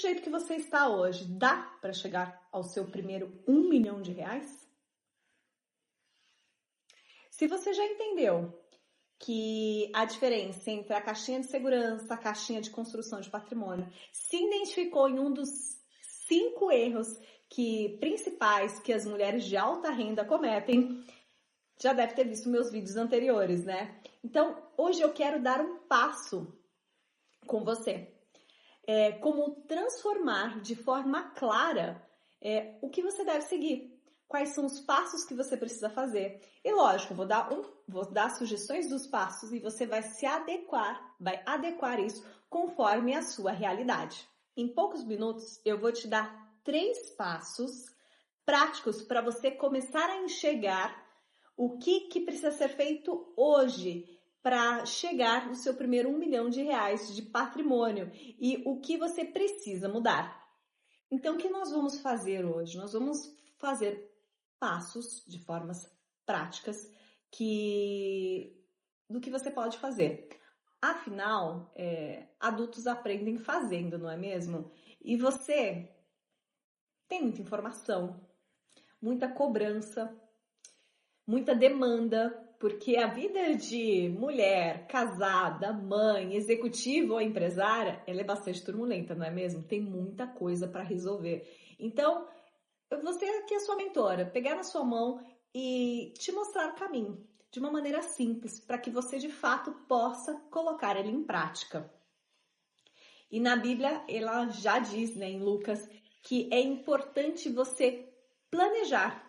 jeito que você está hoje, dá para chegar ao seu primeiro 1 milhão de reais? Se você já entendeu que a diferença entre a caixinha de segurança, a caixinha de construção de patrimônio, se identificou em um dos 5 erros principais que as mulheres de alta renda cometem, já deve ter visto meus vídeos anteriores, né? Então, hoje eu quero dar um passo com você. Como transformar de forma clara o que você deve seguir. Quais são os passos que você precisa fazer. E lógico, vou dar sugestões dos passos e você vai vai adequar isso conforme a sua realidade. Em poucos minutos eu vou te dar 3 passos práticos para você começar a enxergar o que precisa ser feito hoje para chegar no seu primeiro 1 milhão de reais de patrimônio e o que você precisa mudar. Então, o que nós vamos fazer hoje? Nós vamos fazer passos de formas práticas do que você pode fazer. Afinal, adultos aprendem fazendo, não é mesmo? E você tem muita informação, muita cobrança, muita demanda, porque a vida de mulher, casada, mãe, executiva ou empresária, ela é bastante turbulenta, não é mesmo? Tem muita coisa para resolver. Então, eu vou ser aqui a sua mentora, pegar na sua mão e te mostrar o caminho, de uma maneira simples, para que você de fato possa colocar ele em prática. E na Bíblia, ela já diz, né, em Lucas, que é importante você planejar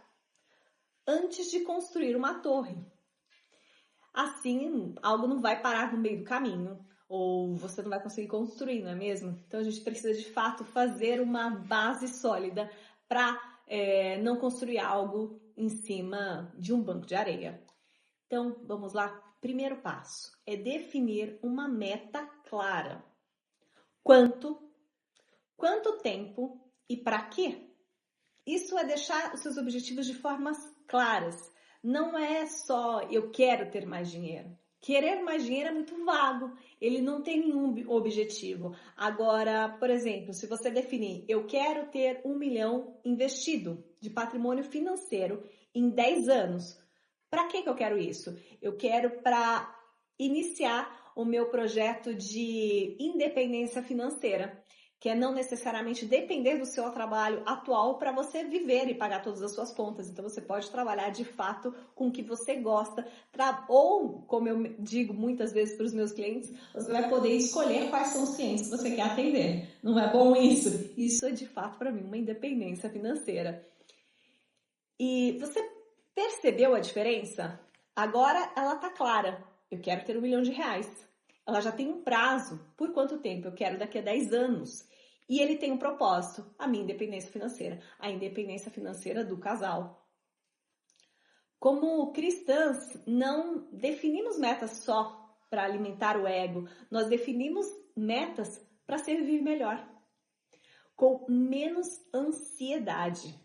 antes de construir uma torre. Assim, algo não vai parar no meio do caminho, ou você não vai conseguir construir, não é mesmo? Então, a gente precisa, de fato, fazer uma base sólida para não construir algo em cima de um banco de areia. Então, vamos lá. Primeiro passo é definir uma meta clara. Quanto tempo e para quê? Isso é deixar os seus objetivos de formas claras. Não é só eu quero ter mais dinheiro. Querer mais dinheiro é muito vago, ele não tem nenhum objetivo. Agora, por exemplo, se você definir, eu quero ter 1 milhão investido de patrimônio financeiro em 10 anos. Para que eu quero isso? Eu quero para iniciar o meu projeto de independência financeira, que é não necessariamente depender do seu trabalho atual para você viver e pagar todas as suas contas. Então, você pode trabalhar de fato com o que você gosta, ou, como eu digo muitas vezes para os meus clientes, você vai poder escolher quais são os clientes que você quer atender. Não é bom isso? Isso é de fato para mim uma independência financeira. E você percebeu a diferença? Agora ela está clara. Eu quero ter 1 milhão de reais. Ela já tem um prazo. Por quanto tempo? Eu quero daqui a 10 anos. E ele tem um propósito, a minha independência financeira, a independência financeira do casal. Como cristãs, não definimos metas só para alimentar o ego, nós definimos metas para servir melhor, com menos ansiedade.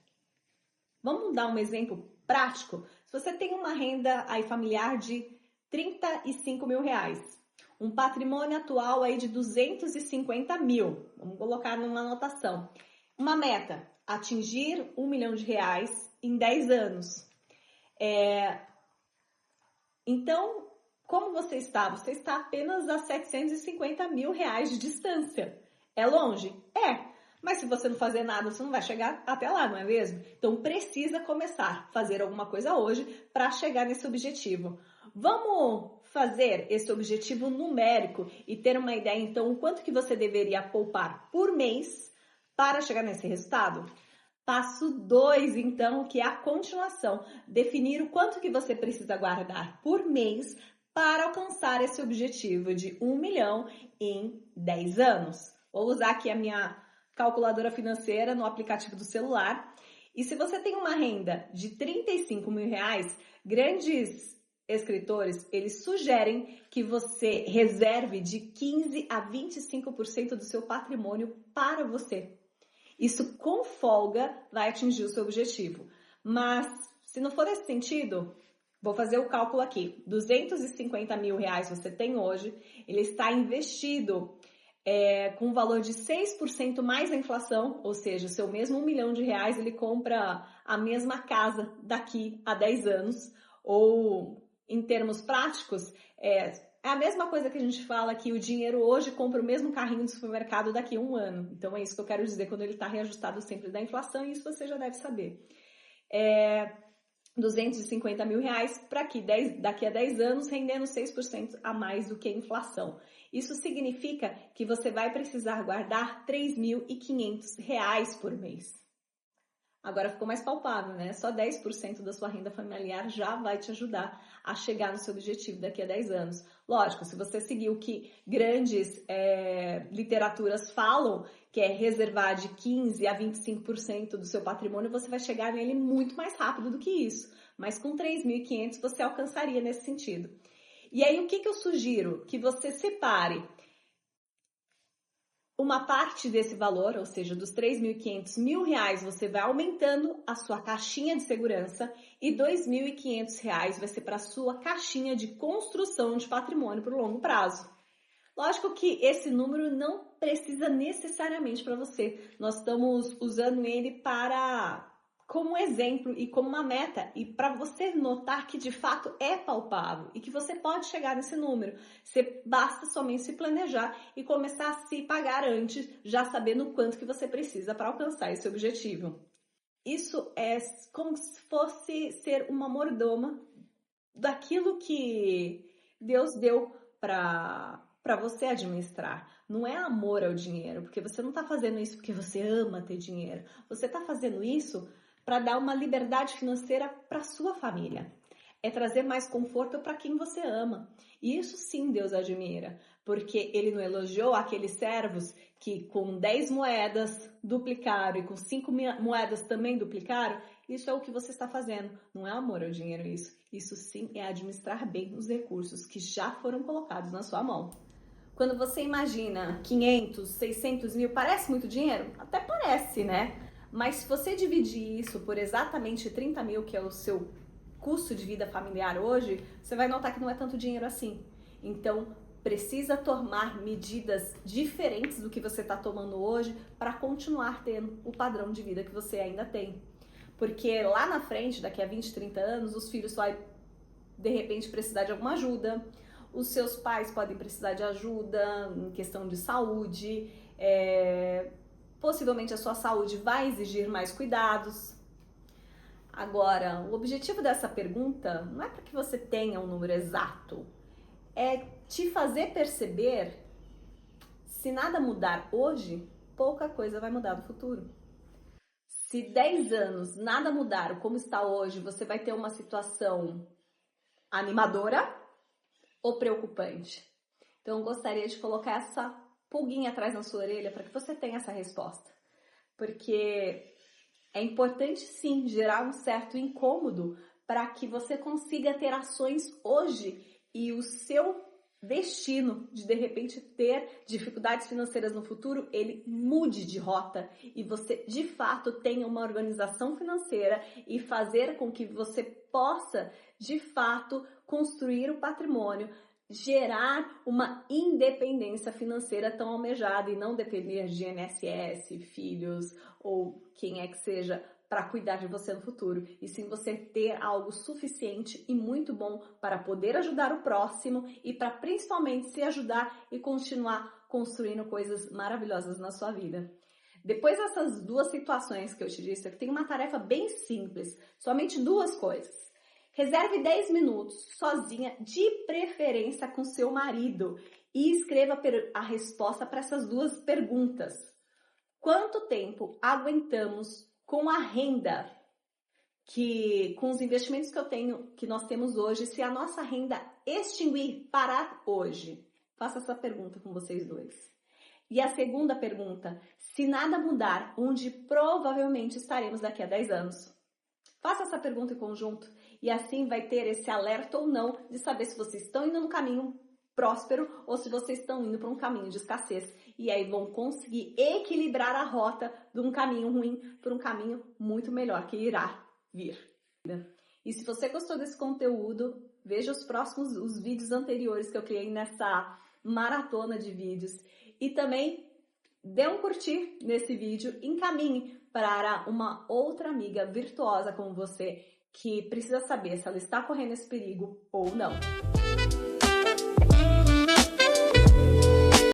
Vamos dar um exemplo prático? Se você tem uma renda aí familiar de 35 mil reais, um patrimônio atual aí de 250 mil. Vamos colocar numa anotação. Uma meta, atingir 1 milhão de reais em 10 anos. Então, como você está? Você está apenas a 750 mil reais de distância. É longe? É. Mas se você não fazer nada, você não vai chegar até lá, não é mesmo? Então, precisa começar a fazer alguma coisa hoje para chegar nesse objetivo. Vamos fazer esse objetivo numérico e ter uma ideia, então, o quanto que você deveria poupar por mês para chegar nesse resultado? Passo 2, então, que é a continuação. Definir o quanto que você precisa guardar por mês para alcançar esse objetivo de 1 milhão em 10 anos. Vou usar aqui a minha calculadora financeira no aplicativo do celular. E se você tem uma renda de 35 mil reais, grandes escritores, eles sugerem que você reserve de 15 a 25% do seu patrimônio para você. Isso com folga vai atingir o seu objetivo. Mas se não for nesse sentido, vou fazer o cálculo aqui. 250 mil reais você tem hoje, ele está investido com um valor de 6% mais a inflação, ou seja, o seu mesmo R$ 1 milhão, ele compra a mesma casa daqui a 10 anos, ou em termos práticos, é a mesma coisa que a gente fala que o dinheiro hoje compra o mesmo carrinho do supermercado daqui a um ano. Então é isso que eu quero dizer quando ele está reajustado sempre da inflação, e isso você já deve saber. 250 mil reais para daqui a 10 anos, rendendo 6% a mais do que a inflação. Isso significa que você vai precisar guardar R$ 3.500 por mês. Agora ficou mais palpável, né? Só 10% da sua renda familiar já vai te ajudar a chegar no seu objetivo daqui a 10 anos. Lógico, se você seguir o que grandes literaturas falam, que é reservar de 15% a 25% do seu patrimônio, você vai chegar nele muito mais rápido do que isso. Mas com 3.500 você alcançaria nesse sentido. E aí, o que eu sugiro? Que você separe uma parte desse valor, ou seja, dos 3.500 mil reais, você vai aumentando a sua caixinha de segurança, e R$ 2.500 vai ser para a sua caixinha de construção de patrimônio para o longo prazo. Lógico que esse número não precisa necessariamente para você. Nós estamos usando ele como exemplo e como uma meta, e para você notar que de fato é palpável e que você pode chegar nesse número. Você basta somente se planejar e começar a se pagar antes, já sabendo o quanto que você precisa para alcançar esse objetivo. Isso é como se fosse ser uma mordoma daquilo que Deus deu para você administrar. Não é amor ao dinheiro, porque você não está fazendo isso porque você ama ter dinheiro. Você está fazendo isso para dar uma liberdade financeira para sua família. É trazer mais conforto para quem você ama. E isso sim Deus admira, porque ele não elogiou aqueles servos que com 10 moedas duplicaram e com 5 moedas também duplicaram. Isso é o que você está fazendo. Não é amor ao dinheiro isso. Isso sim é administrar bem os recursos que já foram colocados na sua mão. Quando você imagina 500, 600 mil, parece muito dinheiro? Até parece, né? Mas se você dividir isso por exatamente 30 mil, que é o seu custo de vida familiar hoje, você vai notar que não é tanto dinheiro assim. Então, precisa tomar medidas diferentes do que você está tomando hoje para continuar tendo o padrão de vida que você ainda tem. Porque lá na frente, daqui a 20, 30 anos, os filhos vão de repente precisar de alguma ajuda, os seus pais podem precisar de ajuda em questão de saúde, possivelmente a sua saúde vai exigir mais cuidados. Agora, o objetivo dessa pergunta não é para que você tenha um número exato, é te fazer perceber, se nada mudar hoje, pouca coisa vai mudar no futuro. Se 10 anos nada mudar como está hoje, você vai ter uma situação animadora ou preocupante? Então, eu gostaria de colocar essa pulguinha atrás na sua orelha para que você tenha essa resposta. Porque é importante sim gerar um certo incômodo para que você consiga ter ações hoje e o seu destino de repente ter dificuldades financeiras no futuro, ele mude de rota e você de fato tenha uma organização financeira e fazer com que você possa de fato construir o patrimônio, gerar uma independência financeira tão almejada e não depender de INSS, filhos ou quem é que seja para cuidar de você no futuro, e sim você ter algo suficiente e muito bom para poder ajudar o próximo e para principalmente se ajudar e continuar construindo coisas maravilhosas na sua vida. Depois dessas duas situações que eu te disse, eu tenho uma tarefa bem simples, somente duas coisas. Reserve 10 minutos sozinha, de preferência com seu marido, e escreva a resposta para essas duas perguntas. Quanto tempo aguentamos com a renda com os investimentos que nós temos hoje, se a nossa renda extinguir, parar hoje? Faça essa pergunta com vocês dois. E a segunda pergunta, se nada mudar, onde provavelmente estaremos daqui a 10 anos? Faça essa pergunta em conjunto e assim vai ter esse alerta ou não de saber se vocês estão indo no caminho próspero ou se vocês estão indo para um caminho de escassez. E aí vão conseguir equilibrar a rota de um caminho ruim para um caminho muito melhor que irá vir. E se você gostou desse conteúdo, veja os vídeos anteriores que eu criei nessa maratona de vídeos. e também dê um curtir nesse vídeo, encaminhe para uma outra amiga virtuosa como você que precisa saber se ela está correndo esse perigo ou não.